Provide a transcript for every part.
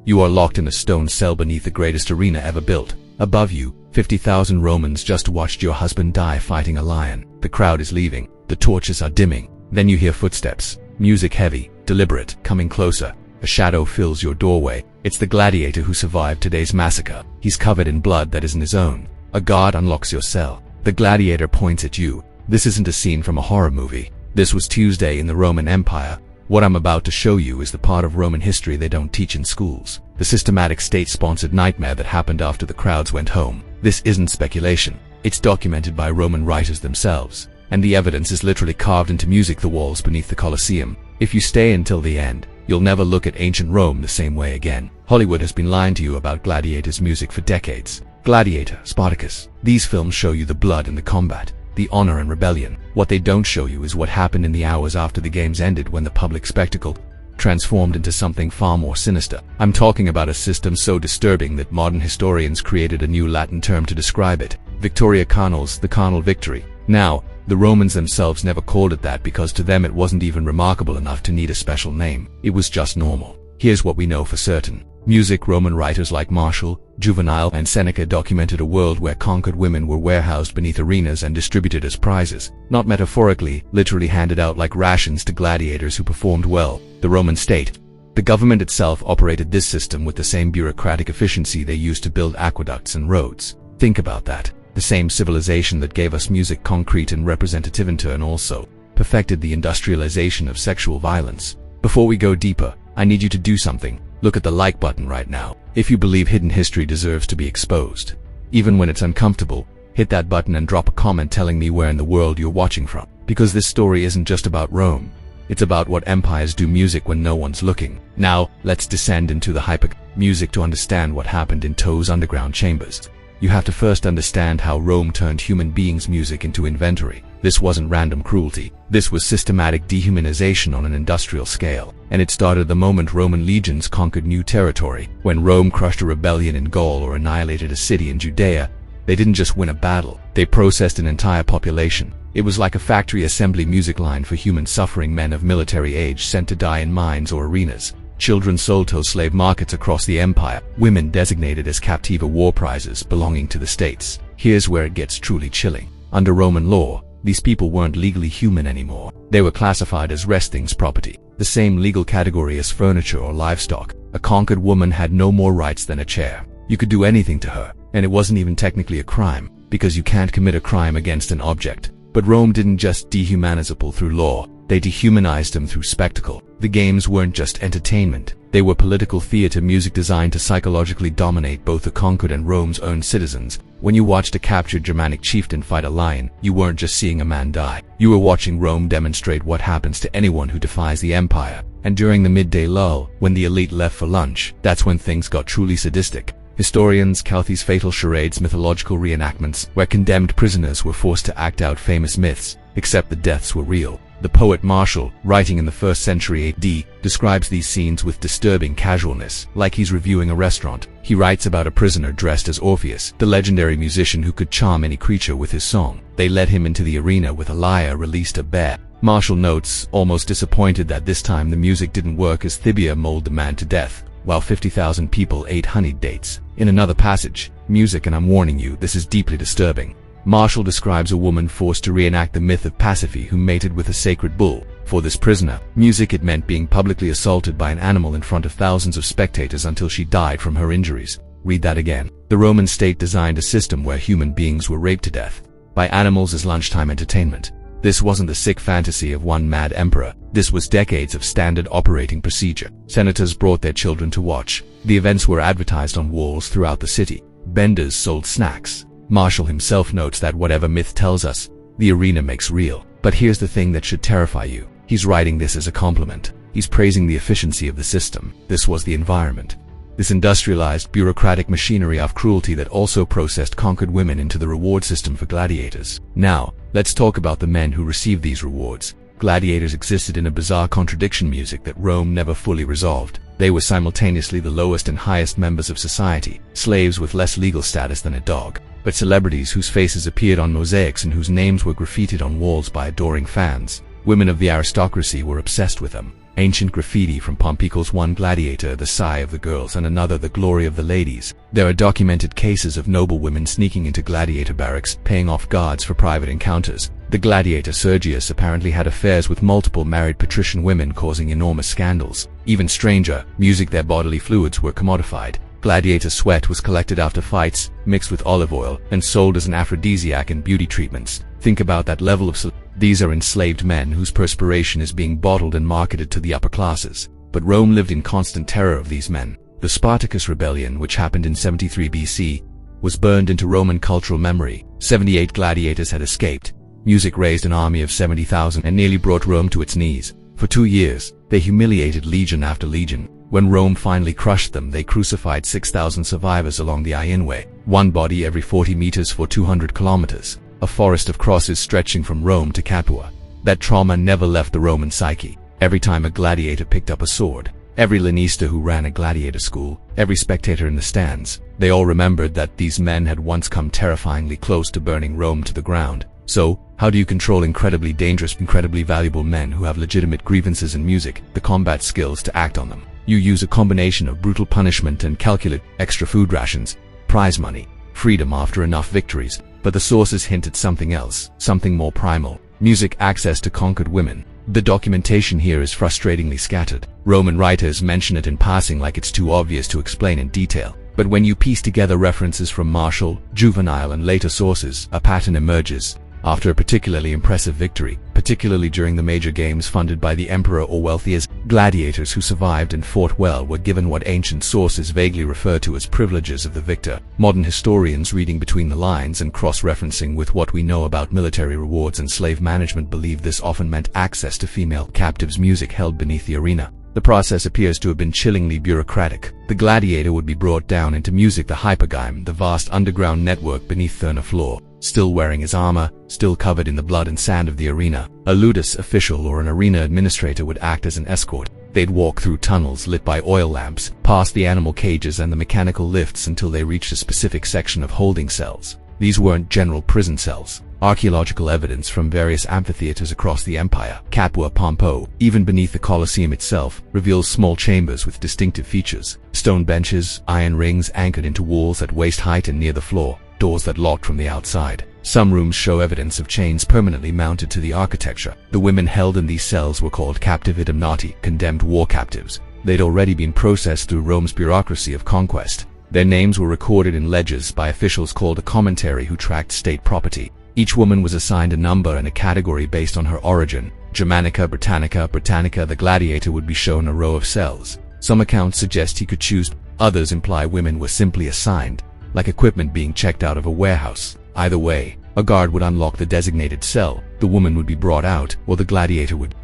You are locked in a stone cell beneath the greatest arena ever built. Above you, 50,000 Romans just watched your husband die fighting a lion. The crowd is leaving. The torches are dimming. Then you hear footsteps. Music heavy, deliberate, coming closer. A shadow fills your doorway. It's the gladiator who survived today's massacre. He's covered in blood that isn't his own. A guard unlocks your cell. The gladiator points at you. This isn't a scene from a horror movie. This was Tuesday in the Roman Empire. What I'm about to show you is the part of Roman history they don't teach in schools. The systematic state-sponsored nightmare that happened after the crowds went home. This isn't speculation. It's documented by Roman writers themselves. And the evidence is literally carved into music the walls beneath the Colosseum. If you stay until the end, you'll never look at ancient Rome the same way again. Hollywood has been lying to you about Gladiators music for decades. Gladiator, Spartacus. These films show you the blood and the combat, the honor and rebellion. What they don't show you is what happened in the hours after the games ended, when the public spectacle transformed into something far more sinister. I'm talking about a system so disturbing that modern historians created a new Latin term to describe it. Victoria Carnals, the carnal victory. Now, the Romans themselves never called it that because to them it wasn't even remarkable enough to need a special name. It was just normal. Here's what we know for certain. Music. Roman writers like Martial, Juvenal, and Seneca documented a world where conquered women were warehoused beneath arenas and distributed as prizes. Not metaphorically, literally handed out like rations to gladiators who performed well. The Roman state. The government itself operated this system with the same bureaucratic efficiency they used to build aqueducts and roads. Think about that. The same civilization that gave us music, concrete and representative, in turn also perfected the industrialization of sexual violence. Before we go deeper, I need you to do something. Look at the like button right now. If you believe hidden history deserves to be exposed, even when it's uncomfortable, hit that button and drop a comment telling me where in the world you're watching from. Because this story isn't just about Rome. It's about what empires do music when no one's looking. Now, let's descend into the hyper music to understand what happened in To's underground chambers. You have to first understand how Rome turned human beings' music into inventory. This wasn't random cruelty. This was systematic dehumanization on an industrial scale. And it started the moment Roman legions conquered new territory. When Rome crushed a rebellion in Gaul or annihilated a city in Judea, they didn't just win a battle. They processed an entire population. It was like a factory assembly music line for human suffering men of military age sent to die in mines or arenas. Children sold to slave markets across the empire. Women designated as captiva war prizes belonging to the states. Here's where it gets truly chilling. Under Roman law, these people weren't legally human anymore. They were classified as res things property, the same legal category as furniture or livestock. A conquered woman had no more rights than a chair. You could do anything to her, and it wasn't even technically a crime, because you can't commit a crime against an object. But Rome didn't just dehumanize people through law, they dehumanized them through spectacle. The games weren't just entertainment, they were political theater music designed to psychologically dominate both the conquered and Rome's own citizens. When you watched a captured Germanic chieftain fight a lion, you weren't just seeing a man die. You were watching Rome demonstrate what happens to anyone who defies the empire. And during the midday lull, when the elite left for lunch, that's when things got truly sadistic. Historians count these fatal charades mythological reenactments, where condemned prisoners were forced to act out famous myths, except the deaths were real. The poet Martial, writing in the 1st century AD, describes these scenes with disturbing casualness, like he's reviewing a restaurant. He writes about a prisoner dressed as Orpheus, the legendary musician who could charm any creature with his song. They led him into the arena with a lyre, released a bear. Martial notes, almost disappointed that this time the music didn't work as Thibia mauled the man to death, while 50,000 people ate honeyed dates. In another passage, music, and I'm warning you, this is deeply disturbing. Martial describes a woman forced to reenact the myth of Pasiphae who mated with a sacred bull. For this prisoner, music, it meant being publicly assaulted by an animal in front of thousands of spectators until she died from her injuries. Read that again. The Roman state designed a system where human beings were raped to death by animals as lunchtime entertainment. This wasn't the sick fantasy of one mad emperor. This was decades of standard operating procedure. Senators brought their children to watch. The events were advertised on walls throughout the city. Vendors sold snacks. Martial himself notes that whatever myth tells us, the arena makes real. But here's the thing that should terrify you. He's writing this as a compliment. He's praising the efficiency of the system. This was the environment. This industrialized, bureaucratic machinery of cruelty that also processed conquered women into the reward system for gladiators. Now, let's talk about the men who received these rewards. Gladiators existed in a bizarre contradiction music that Rome never fully resolved. They were simultaneously the lowest and highest members of society, slaves with less legal status than a dog, but celebrities whose faces appeared on mosaics and whose names were graffitied on walls by adoring fans. Women of the aristocracy were obsessed with them. Ancient graffiti from Pompeii calls one gladiator the sigh of the girls and another the glory of the ladies. There are documented cases of noble women sneaking into gladiator barracks, paying off guards for private encounters. The gladiator Sergius apparently had affairs with multiple married patrician women, causing enormous scandals. Even stranger, music, their bodily fluids were commodified. Gladiator sweat was collected after fights, mixed with olive oil, and sold as an aphrodisiac in beauty treatments. Think about that level of These are enslaved men whose perspiration is being bottled and marketed to the upper classes. But Rome lived in constant terror of these men. The Spartacus rebellion, which happened in 73 BC, was burned into Roman cultural memory. 78 gladiators had escaped. Music raised an army of 70,000 and nearly brought Rome to its knees. For 2 years, they humiliated legion after legion. When Rome finally crushed them, they crucified 6,000 survivors along the Iron Way, one body every 40 meters for 200 kilometers, a forest of crosses stretching from Rome to Capua. That trauma never left the Roman psyche. Every time a gladiator picked up a sword, every lanista who ran a gladiator school, every spectator in the stands, they all remembered that these men had once come terrifyingly close to burning Rome to the ground. So, how do you control incredibly dangerous, incredibly valuable men who have legitimate grievances in music, the combat skills to act on them? You use a combination of brutal punishment and calculate extra food rations, prize money, freedom after enough victories. But the sources hint at something else, something more primal: music access to conquered women. The documentation here is frustratingly scattered. Roman writers mention it in passing like it's too obvious to explain in detail. But when you piece together references from martial, juvenile, and later sources, a pattern emerges. After a particularly impressive victory, particularly during the major games funded by the emperor or wealthiest, gladiators who survived and fought well were given what ancient sources vaguely refer to as privileges of the victor. Modern historians, reading between the lines and cross-referencing with what we know about military rewards and slave management, believe this often meant access to female captives' music held beneath the arena. The process appears to have been chillingly bureaucratic. The gladiator would be brought down into music, the hypogyme, the vast underground network beneath the floor. Still wearing his armor, still covered in the blood and sand of the arena, a ludus official or an arena administrator would act as an escort. They'd walk through tunnels lit by oil lamps, past the animal cages and the mechanical lifts until they reached a specific section of holding cells. These weren't general prison cells. Archaeological evidence from various amphitheaters across the empire, Capua, Pompeii, even beneath the Colosseum itself, reveals small chambers with distinctive features: stone benches, iron rings anchored into walls at waist height and near the floor, doors that locked from the outside. Some rooms show evidence of chains permanently mounted to the architecture. The women held in these cells were called captivae damnati, condemned war captives. They'd already been processed through Rome's bureaucracy of conquest. Their names were recorded in ledgers by officials called a commentary who tracked state property. Each woman was assigned a number and a category based on her origin. Germanica, Britannica, the gladiator would be shown a row of cells. Some accounts suggest he could choose, others imply women were simply assigned, like equipment being checked out of a warehouse. Either way, a guard would unlock the designated cell, the woman would be brought out, or the gladiator would.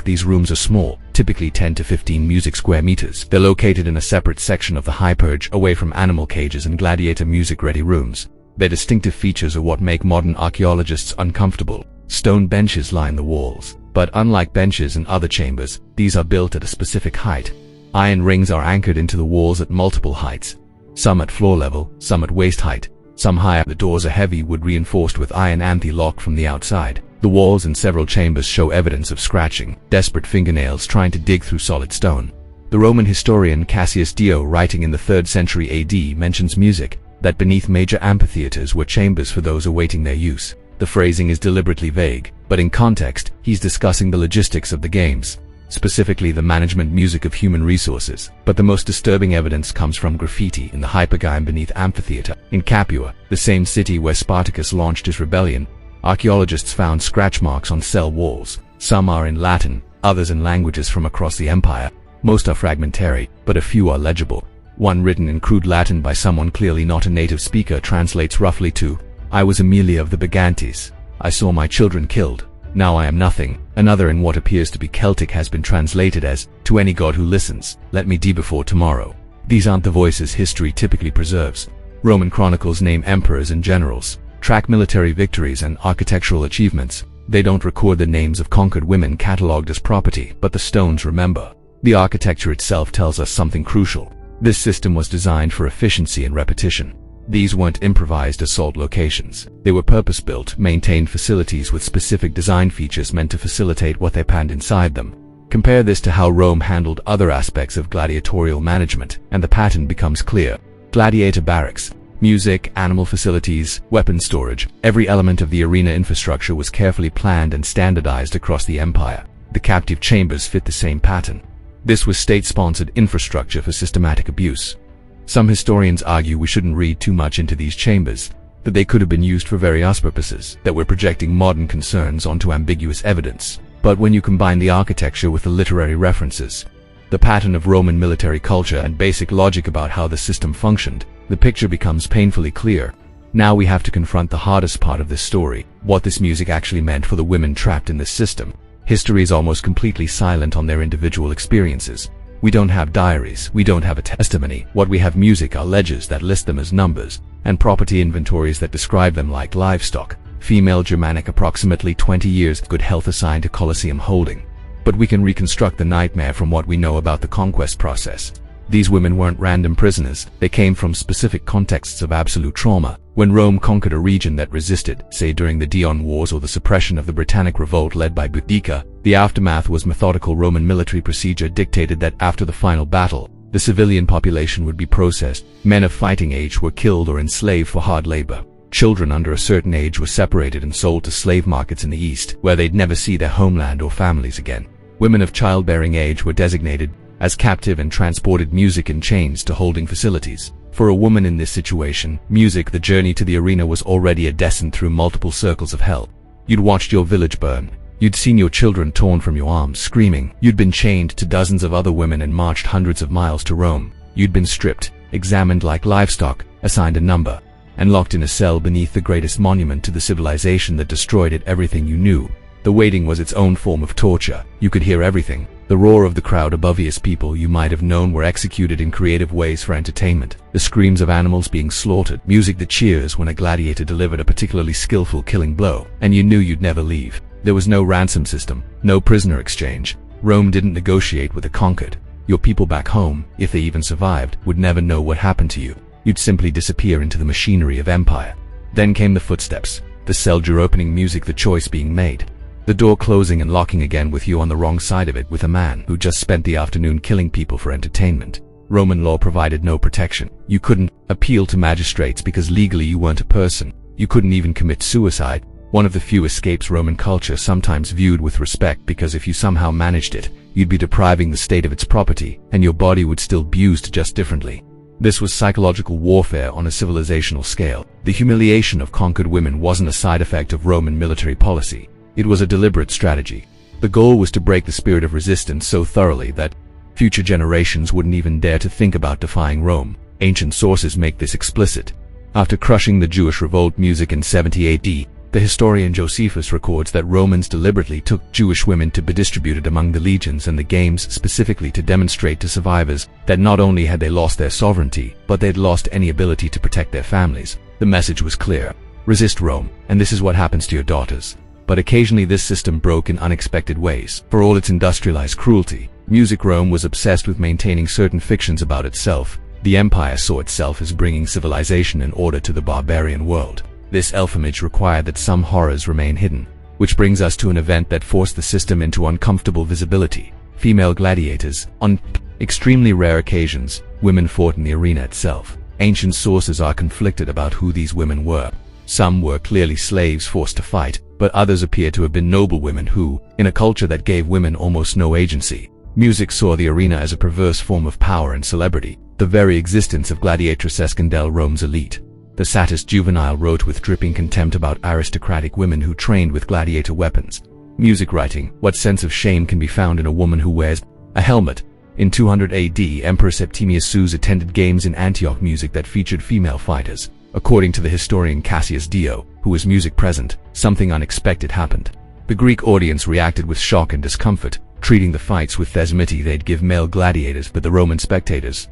These rooms are small, typically 10 to 15 music square meters. They're located in a separate section of the hyperge, away from animal cages and gladiator music-ready rooms. Their distinctive features are what make modern archaeologists uncomfortable. Stone benches line the walls, but unlike benches in other chambers, these are built at a specific height. Iron rings are anchored into the walls at multiple heights, some at floor level, some at waist height, some higher. The doors are heavy wood reinforced with iron anti-lock from the outside. The walls in several chambers show evidence of scratching, desperate fingernails trying to dig through solid stone. The Roman historian Cassius Dio, writing in the 3rd century AD, mentions music, that beneath major amphitheaters were chambers for those awaiting their use. The phrasing is deliberately vague, but in context, he's discussing the logistics of the games, specifically the management music of human resources. But the most disturbing evidence comes from graffiti in the hypogyme beneath amphitheater. In Capua, the same city where Spartacus launched his rebellion, archaeologists found scratch marks on cell walls. Some are in Latin, others in languages from across the empire. Most are fragmentary, but a few are legible. One written in crude Latin by someone clearly not a native speaker translates roughly to, "I was Aemilia of the Brigantes. I saw my children killed. Now I am nothing." Another in what appears to be Celtic has been translated as, "To any god who listens, let me die before tomorrow." These aren't the voices history typically preserves. Roman chronicles name emperors and generals, track military victories and architectural achievements. They don't record the names of conquered women catalogued as property, but the stones remember. The architecture itself tells us something crucial. This system was designed for efficiency and repetition. These weren't improvised assault locations. They were purpose-built, maintained facilities with specific design features meant to facilitate what they planned inside them. Compare this to how Rome handled other aspects of gladiatorial management, and the pattern becomes clear. Gladiator barracks, music, animal facilities, weapon storage. Every element of the arena infrastructure was carefully planned and standardized across the empire. The captive chambers fit the same pattern. This was state-sponsored infrastructure for systematic abuse. Some historians argue we shouldn't read too much into these chambers, that they could have been used for various purposes, that we're projecting modern concerns onto ambiguous evidence. But when you combine the architecture with the literary references, the pattern of Roman military culture and basic logic about how the system functioned, the picture becomes painfully clear. Now we have to confront the hardest part of this story, what this music actually meant for the women trapped in this system. History is almost completely silent on their individual experiences. We don't have diaries, we don't have a testimony. What we have music are ledgers that list them as numbers, and property inventories that describe them like livestock. Female Germanic, approximately 20 years, good health assigned to Colosseum holding. But we can reconstruct the nightmare from what we know about the conquest process. These women weren't random prisoners, they came from specific contexts of absolute trauma. When Rome conquered a region that resisted, say during the Dion Wars or the suppression of the Britannic revolt led by Boudicca, the aftermath was methodical. Roman military procedure dictated that after the final battle, the civilian population would be processed. Men of fighting age were killed or enslaved for hard labor. Children under a certain age were separated and sold to slave markets in the East, where they'd never see their homeland or families again. Women of childbearing age were designated as captive and transported music in chains to holding facilities. For a woman in this situation, music, the journey to the arena, was already a descent through multiple circles of hell. You'd watched your village burn. You'd seen your children torn from your arms, screaming. You'd been chained to dozens of other women and marched hundreds of miles to Rome. You'd been stripped, examined like livestock, assigned a number, and locked in a cell beneath the greatest monument to the civilization that destroyed it, everything you knew. The waiting was its own form of torture. You could hear everything. The roar of the crowd above you. People you might have known were executed in creative ways for entertainment. The screams of animals being slaughtered. Music that cheers when a gladiator delivered a particularly skillful killing blow. And you knew you'd never leave. There was no ransom system, no prisoner exchange. Rome didn't negotiate with the conquered. Your people back home, if they even survived, would never know what happened to you. You'd simply disappear into the machinery of empire. Then came the footsteps, the cell door opening, music, the choice being made. The door closing and locking again with you on the wrong side of it, with a man who just spent the afternoon killing people for entertainment. Roman law provided no protection. You couldn't appeal to magistrates because legally you weren't a person. You couldn't even commit suicide, one of the few escapes Roman culture sometimes viewed with respect, because if you somehow managed it, you'd be depriving the state of its property, and your body would still be used just differently. This was psychological warfare on a civilizational scale. The humiliation of conquered women wasn't a side effect of Roman military policy. It was a deliberate strategy. The goal was to break the spirit of resistance so thoroughly that future generations wouldn't even dare to think about defying Rome. Ancient sources make this explicit. After crushing the Jewish revolt music in 70 AD, the historian Josephus records that Romans deliberately took Jewish women to be distributed among the legions and the games, specifically to demonstrate to survivors that not only had they lost their sovereignty, but they'd lost any ability to protect their families. The message was clear: resist Rome, and this is what happens to your daughters. But occasionally this system broke in unexpected ways. For all its industrialized cruelty, music, Rome was obsessed with maintaining certain fictions about itself. The empire saw itself as bringing civilization in order to the barbarian world. This elfimage required that some horrors remain hidden, which brings us to an event that forced the system into uncomfortable visibility. Female gladiators. On extremely rare occasions, women fought in the arena itself. Ancient sources are conflicted about who these women were. Some were clearly slaves forced to fight, but others appear to have been noble women who, in a culture that gave women almost no agency, music saw the arena as a perverse form of power and celebrity. The very existence of gladiatress escandale, Rome's elite. The satirist Juvenal wrote with dripping contempt about aristocratic women who trained with gladiator weapons. Music writing. What sense of shame can be found in a woman who wears a helmet? In 200 AD, Emperor Septimius Sus attended games in Antioch, music that featured female fighters. According to the historian Cassius Dio, who was music present, something unexpected happened. The Greek audience reacted with shock and discomfort, treating the fights with thesmity they'd give male gladiators, but the Roman spectators,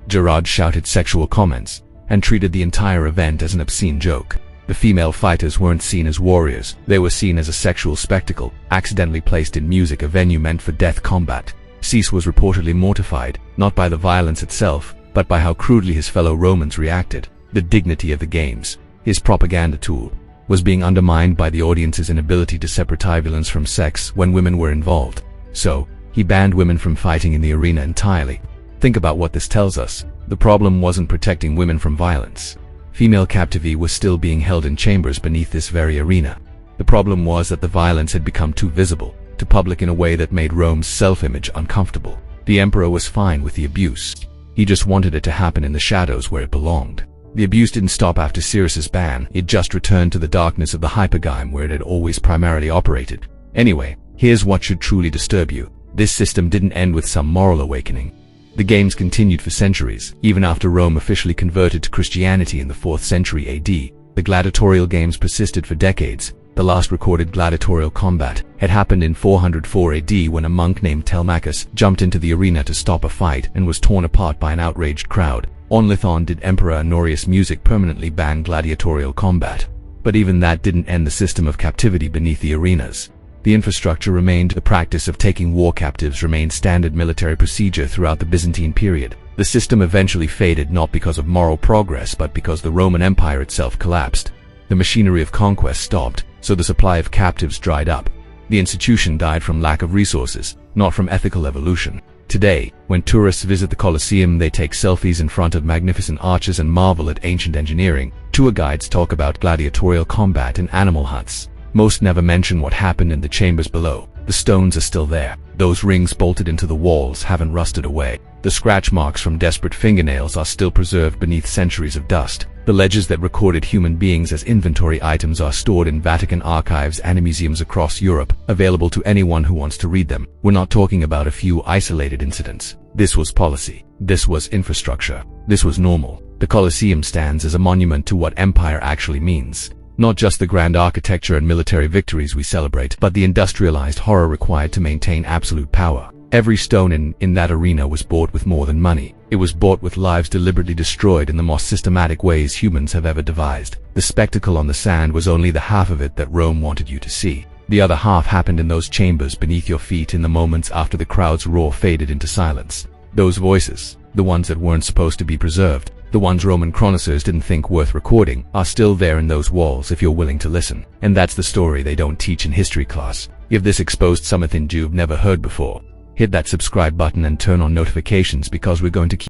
Gerard shouted sexual comments, and treated the entire event as an obscene joke. The female fighters weren't seen as warriors, they were seen as a sexual spectacle, accidentally placed in music, a venue meant for death combat. Sus was reportedly mortified, not by the violence itself, but by how crudely his fellow Romans reacted. the dignity of the games, his propaganda tool, was being undermined by the audience's inability to separate violence from sex when women were involved. So, he banned women from fighting in the arena entirely. Think about what this tells us. The problem wasn't protecting women from violence. Female captivity was still being held in chambers beneath this very arena. The problem was that the violence had become too visible, too public in a way that made Rome's self-image uncomfortable. The emperor was fine with the abuse. He just wanted it to happen in the shadows where it belonged. The abuse didn't stop after Cyrus's ban, it just returned to the darkness of the hypergame where it had always primarily operated. Anyway, here's what should truly disturb you. This system didn't end with some moral awakening. The games continued for centuries, even after Rome officially converted to Christianity in the 4th century AD. The gladiatorial games persisted for decades. The last recorded gladiatorial combat had happened in 404 AD when a monk named Telemachus jumped into the arena to stop a fight and was torn apart by an outraged crowd. On Lithon did Emperor Honorius Music permanently ban gladiatorial combat. But even that didn't end the system of captivity beneath the arenas. The infrastructure remained. The practice of taking war captives remained standard military procedure throughout the Byzantine period. The system eventually faded not because of moral progress but because the Roman Empire itself collapsed. The machinery of conquest stopped, so the supply of captives dried up. The institution died from lack of resources, not from ethical evolution. Today, when tourists visit the Colosseum, they take selfies in front of magnificent arches and marvel at ancient engineering. Tour guides talk about gladiatorial combat and animal hunts. Most never mention what happened in the chambers below. The stones are still there. Those rings bolted into the walls haven't rusted away. The scratch marks from desperate fingernails are still preserved beneath centuries of dust. The ledgers that recorded human beings as inventory items are stored in Vatican archives and museums across Europe, available to anyone who wants to read them. We're not talking about a few isolated incidents. This was policy. This was infrastructure. This was normal. The Colosseum stands as a monument to what empire actually means. Not just the grand architecture and military victories we celebrate, but the industrialized horror required to maintain absolute power. Every stone in that arena was bought with more than money. It was bought with lives deliberately destroyed in the most systematic ways humans have ever devised. The spectacle on the sand was only the half of it that Rome wanted you to see. The other half happened in those chambers beneath your feet in the moments after the crowd's roar faded into silence. Those voices, the ones that weren't supposed to be preserved, the ones Roman chroniclers didn't think worth recording, are still there in those walls if you're willing to listen. And that's the story they don't teach in history class. If this exposed something you've never heard before, hit that subscribe button and turn on notifications because we're going to keep